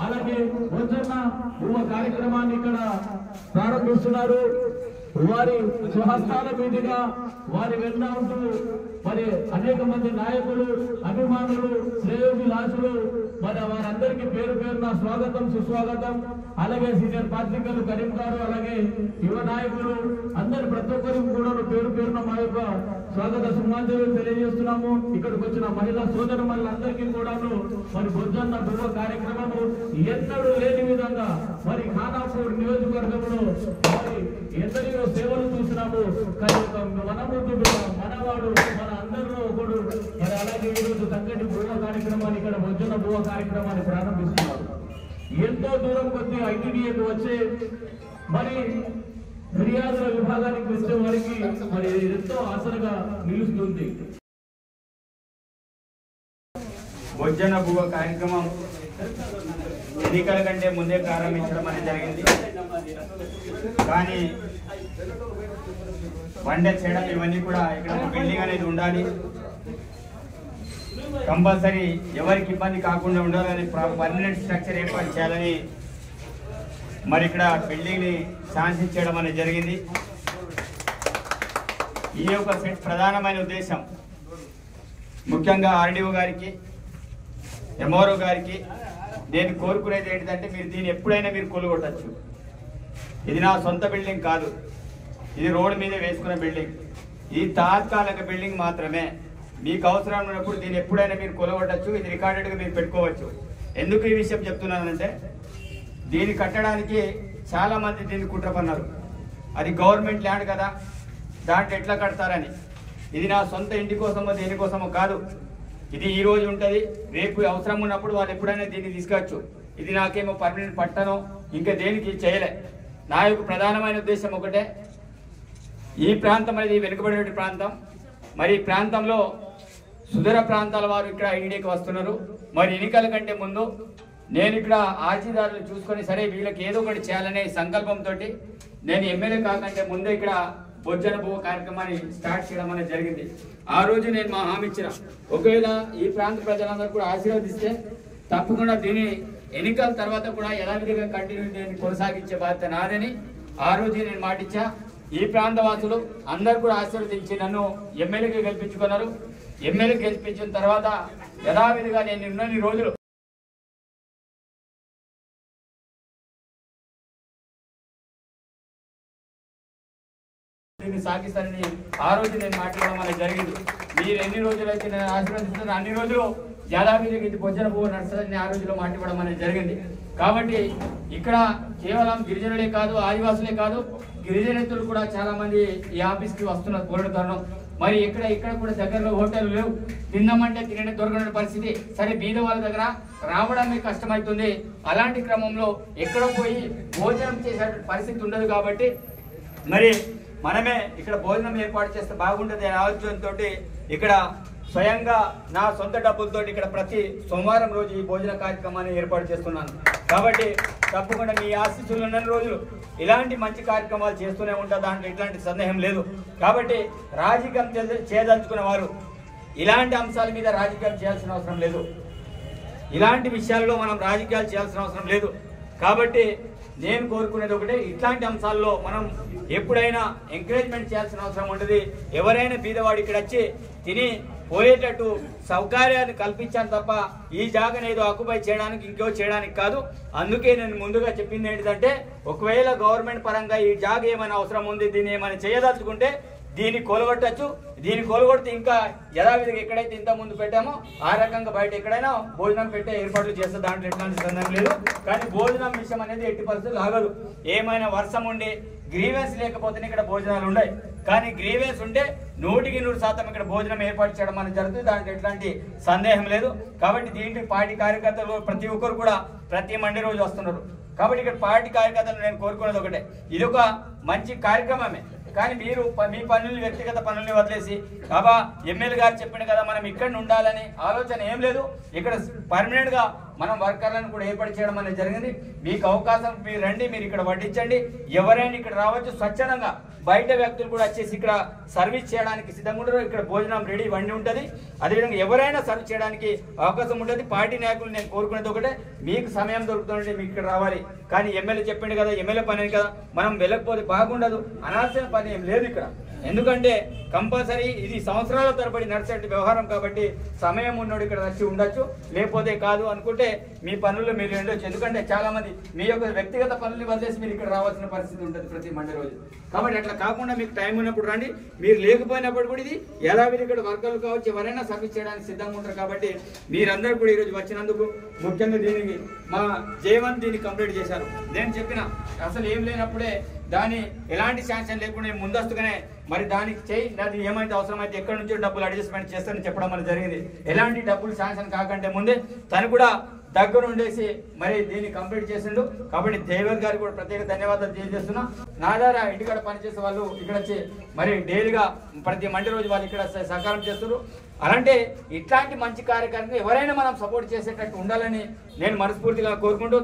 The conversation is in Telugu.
అలాగే బొజ్జన్న కార్యక్రమాన్ని ఇక్కడ ప్రారంభిస్తున్నారు. వారి స్వహస్తాల మీదుగా వారి వెంట ఉంటూ మరి అనేక మంది నాయకులు, అభిమానులు, శ్రేయోభిలాషులు మరి వారందరికీ పేరు పేరున స్వాగతం, సుస్వాగతం. అలాగే సీనియర్ పాత్రికలు కరీం గారు, అలాగే యువ నాయకులు అందరు ప్రతి ఒక్కరికి కూడా పేరు పేరున మా యొక్క స్వాగత సుమాంజలు తెలియజేస్తున్నాము. ఇక్కడికి వచ్చిన మహిళా సోదరులందరికీ కూడాను మరి బొజ్జన్న బువ్వ కార్యక్రమము ఎన్నడూ లేని విధంగా మరి ఖానాపూర్ నియోజకవర్గంలో మరి ఎందరిలో సేవలు చూసినాము. కానీ మనముద్దు మనవాడు మన అందరిలో ఒకడు మరి అలాగే ఈరోజు చక్కటి బువ్వ కార్యక్రమాన్ని ఇక్కడ బొజ్జన్న బువ్వ కార్యక్రమాన్ని ప్రారంభిస్తున్నారు. ఎంతో దూరం కొద్ది ఐటీడీఏకి వచ్చే మరి ఫిర్యాదుల విభాగానికి వచ్చే వారికి మరి ఎంతో ఆసరగా నిలుస్తుంది. బొజ్జన్న బువ్వ కార్యక్రమం ఎన్నికల కంటే ముందే ప్రారంభించడం అనేది జరిగింది. కానీ వండే చేయడం ఇవన్నీ కూడా ఇక్కడ బిల్డింగ్ అనేది ఉండాలి, కంపల్సరీ ఎవరికి ఇబ్బంది కాకుండా ఉండాలని పర్మనెంట్ స్ట్రక్చర్ ఏర్పాటు చేయాలని మరి ఇక్కడ బిల్డింగ్ని శాంక్షన్ చేయడం అనేది జరిగింది. ఈ యొక్క సెట్ ప్రధానమైన ఉద్దేశం ముఖ్యంగా ఆర్డీఓ గారికి, ఎంఆర్ఓ గారికి నేను కోరుకునేది ఏంటంటే మీరు దీన్ని ఎప్పుడైనా మీరు కొలుగొట్టచ్చు. ఇది నా సొంత బిల్డింగ్ కాదు, ఇది రోడ్డు మీద వేసుకున్న బిల్డింగ్. ఇది తాత్కాలిక బిల్డింగ్ మాత్రమే. మీకు అవసరం ఉన్నప్పుడు దీన్ని ఎప్పుడైనా మీరు కొలగొట్టచ్చు. ఇది రికార్డెడ్గా మీరు పెట్టుకోవచ్చు. ఎందుకు ఈ విషయం చెప్తున్నానంటే దీన్ని కట్టడానికి చాలామంది దీన్ని కుట్ర పన్నారు. అది గవర్నమెంట్ ల్యాండ్ కదా, దాంట్లో ఎట్లా కడతారని. ఇది నా సొంత ఇంటి కోసమో దేనికోసమో కాదు. ఇది ఈ రోజు ఉంటుంది, రేపు అవసరం ఉన్నప్పుడు వాళ్ళు ఎప్పుడైనా దీన్ని తీసుకోవచ్చు. ఇది నాకేమో పర్మనెంట్ పట్టనో ఇంకా దేనికి చేయలే. నా యొక్క ప్రధానమైన ఉద్దేశం ఒకటే, ఈ ప్రాంతం అనేది వెనుకబడిన ప్రాంతం. మరి ఈ ప్రాంతంలో సుదూర ప్రాంతాల వారు ఇక్కడ ఐటీడీకి వస్తున్నారు. మరి ఎన్నికల కంటే ముందు నేను ఇక్కడ ఆర్జీదారులు చూసుకొని సరే వీళ్ళకి ఏదో ఒకటి చేయాలనే సంకల్పంతో నేను ఎమ్మెల్యే కాకంటే ముందే ఇక్కడ బొజ్జన్న బువ్వ కార్యక్రమాన్ని స్టార్ట్ చేయడం అనేది జరిగింది. ఆ రోజు నేను మా హామీ ఇచ్చిన, ఒకవేళ ఈ ప్రాంత ప్రజలందరూ కూడా ఆశీర్వదిస్తే తప్పకుండా దీని ఎన్నికల తర్వాత కూడా యథావిధిగా కంటిన్యూ కొనసాగించే బాధ్యత నాదని ఆ రోజు నేను మాటిచ్చా. ఈ ప్రాంత వాసులు అందరూ కూడా ఆశీర్వదించి నన్ను ఎమ్మెల్యేగా గెలిపించుకున్నారు. ఎమ్మెల్యే గెలిపించిన తర్వాత యథావిధిగా నేను ఉన్నన్ని రోజులు సాగిస్తానని ఆ రోజు నేను మాట్లాడడం అనేది జరిగింది. మీరు ఎన్ని రోజులు అయితే నేను ఆశీర్వదిస్తున్నాను అన్ని రోజులు యథావిధిగా ఇది బొజ్జన్న బువ్వ నడుస్తుందని ఆ రోజులో మాట్లాడడం అనేది జరిగింది. కాబట్టి ఇక్కడ కేవలం గిరిజనులే కాదు, ఆదివాసులే కాదు, గిరిజనేతలు కూడా చాలా మంది ఈ ఆఫీస్కి వస్తున్నారు కోరడం తరుణం. మరి ఇక్కడ కూడా దగ్గరలో హోటల్ లేవు, తిందామంటే తినే దొరకని పరిస్థితి. సరే బీద వాళ్ళ దగ్గర రావడానికి కష్టమవుతుంది. అలాంటి క్రమంలో ఎక్కడో పోయి భోజనం చేసే పరిస్థితి ఉండదు. కాబట్టి మరి మనమే ఇక్కడ భోజనం ఏర్పాటు చేస్తే బాగుంటుంది అనే ఆలోచనతో ఇక్కడ స్వయంగా నా సొంత డబ్బులతో ఇక్కడ ప్రతి సోమవారం రోజు ఈ భోజన కార్యక్రమాన్ని ఏర్పాటు చేస్తున్నాను. కాబట్టి తప్పకుండా మీ ఆశీస్సులు ఉన్న రోజులు ఇలాంటి మంచి కార్యక్రమాలు చేస్తూనే ఉంటా, దాంట్లో ఎట్లాంటి సందేహం లేదు. కాబట్టి రాజకీయం చేయదలుచుకున్న వారు ఇలాంటి అంశాల మీద రాజకీయాలు చేయాల్సిన అవసరం లేదు. ఇలాంటి విషయాల్లో మనం రాజకీయాలు చేయాల్సిన అవసరం లేదు. కాబట్టి నేను కోరుకునేది ఒకటే, ఇట్లాంటి అంశాల్లో మనం ఎప్పుడైనా ఎంకరేజ్మెంట్ చేయాల్సిన అవసరం ఉంటుంది. ఎవరైనా బీదవాడు ఇక్కడ వచ్చి తిని పోయేటట్టు సౌకర్యాన్ని కల్పించాను తప్ప ఈ జాగను ఏదో ఆక్యుపై చేయడానికి ఇంకో చేయడానికి కాదు. అందుకే నేను ముందుగా చెప్పింది ఏంటంటే, ఒకవేళ గవర్నమెంట్ పరంగా ఈ జాగ ఏమైనా అవసరం ఉంది, దీన్ని ఏమైనా చేయదలుచుకుంటే దీన్ని కొలగొట్టచ్చు. దీన్ని కొలగొడితే ఇంకా యథావిధిగా ఎక్కడైతే ఇంత ముందు పెట్టామో ఆ రకంగా బయట ఎక్కడైనా భోజనం పెట్టే ఏర్పాట్లు చేస్తే దాంట్లో ఎట్లాంటి సందేహం లేదు. కానీ భోజనం విషయం అనేది ఎట్టి పరిస్థితులు ఆగదు. ఏమైనా వర్షం ఉండి గ్రీవెన్స్ లేకపోతేనే ఇక్కడ భోజనాలు ఉన్నాయి. కానీ గ్రీవెన్స్ ఉంటే 100% ఇక్కడ భోజనం ఏర్పాటు చేయడం అనేది జరుగుతుంది. దాంట్లో ఎట్లాంటి సందేహం లేదు. కాబట్టి దీంట్లో పార్టీ కార్యకర్తలు ప్రతి ఒక్కరు కూడా ప్రతి మండే రోజు వస్తున్నారు. కాబట్టి ఇక్కడ పార్టీ కార్యకర్తలు నేను కోరుకునేది ఒకటే, ఇది ఒక మంచి కార్యక్రమమే. కానీ మీరు మీ పనులు వ్యక్తిగత పనుల్ని వదిలేసి బాబా ఎమ్మెల్యే గారు చెప్పిన కదా మనం ఇక్కడ ఉండాలని ఆలోచన ఏం లేదు. ఇక్కడ పర్మనెంట్ గా మనం వర్కర్లను కూడా ఏర్పాటు చేయడం అనేది జరిగింది. మీకు అవకాశం మీరు రండి, మీరు ఇక్కడ వడ్డించండి. ఎవరైనా ఇక్కడ రావచ్చు స్వచ్ఛందంగా. బయట వ్యక్తులు కూడా వచ్చేసి ఇక్కడ సర్వీస్ చేయడానికి సిద్ధంగా ఉంటారు. ఇక్కడ భోజనం రెడీ వండి ఉంటుంది. అదేవిధంగా ఎవరైనా సర్వ్ చేయడానికి అవకాశం ఉంటుంది. పార్టీ నాయకులు నేను కోరుకునేది ఒకటే, మీకు సమయం దొరుకుతుంటే మీకు ఇక్కడ రావాలి. కానీ ఎమ్మెల్యే చెప్పిండు కదా, ఎమ్మెల్యే పని కదా, మనం వెళ్ళకపోతే బాగుండదు. అనాల్సిన పని ఏం లేదు ఇక్కడ. ఎందుకంటే కంపల్సరీ ఇది సంవత్సరాల తరబడి నడిచే వ్యవహారం కాబట్టి సమయం ఉన్నోడు ఇక్కడ వచ్చి ఉండొచ్చు, లేకపోతే కాదు అనుకుంటే మీ పనుల్లో మీరు ఉండొచ్చు. ఎందుకంటే చాలా మంది మీ యొక్క వ్యక్తిగత పనులు వదిలేసి మీరు ఇక్కడ రావాల్సిన పరిస్థితి ఉంటుంది ప్రతి మండే రోజు. కాబట్టి అట్లా కాకుండా మీకు టైం ఉన్నప్పుడు రండి. మీరు లేకపోయినప్పుడు కూడా ఇది యథావిధి ఇక్కడ వర్కర్లు కావచ్చు, ఎవరైనా సర్వీస్ చేయడానికి సిద్ధంగా ఉంటారు. కాబట్టి మీరందరూ కూడా ఈరోజు వచ్చినందుకు ముఖ్యంగా దీనికి మా జయవంత్ దీన్ని కంప్లీట్ చేశారు. నేను చెప్పిన అసలు ఏం లేనప్పుడే దాని ఎలాంటి శాంక్షన్ లేకుండా ముందస్తుగానే మరి దానికి చేయి, అది ఏమైతే అవసరమైతే ఎక్కడి నుంచో డబ్బులు అడ్జస్ట్మెంట్ చేస్తారని చెప్పడం అనేది జరిగింది. ఎలాంటి డబ్బులు శాంక్షన్ కాకంటే ముందే తను కూడా దగ్గర ఉండేసి మరి దీన్ని కంప్లీట్ చేసిండు. కాబట్టి దేవర్ గారికి కూడా ప్రత్యేక ధన్యవాదాలు తెలియజేస్తున్నా. నా ద్వారా ఇంటికాడ పనిచేసే వాళ్ళు ఇక్కడ వచ్చి మరి డైలీగా ప్రతి మండే రోజు వాళ్ళు ఇక్కడ సహకారం చేస్తున్నారు. అలాంటి ఇట్లాంటి మంచి కార్యక్రమం ఎవరైనా మనం సపోర్ట్ చేసేటట్టు ఉండాలని నేను మనస్ఫూర్తిగా కోరుకుంటూ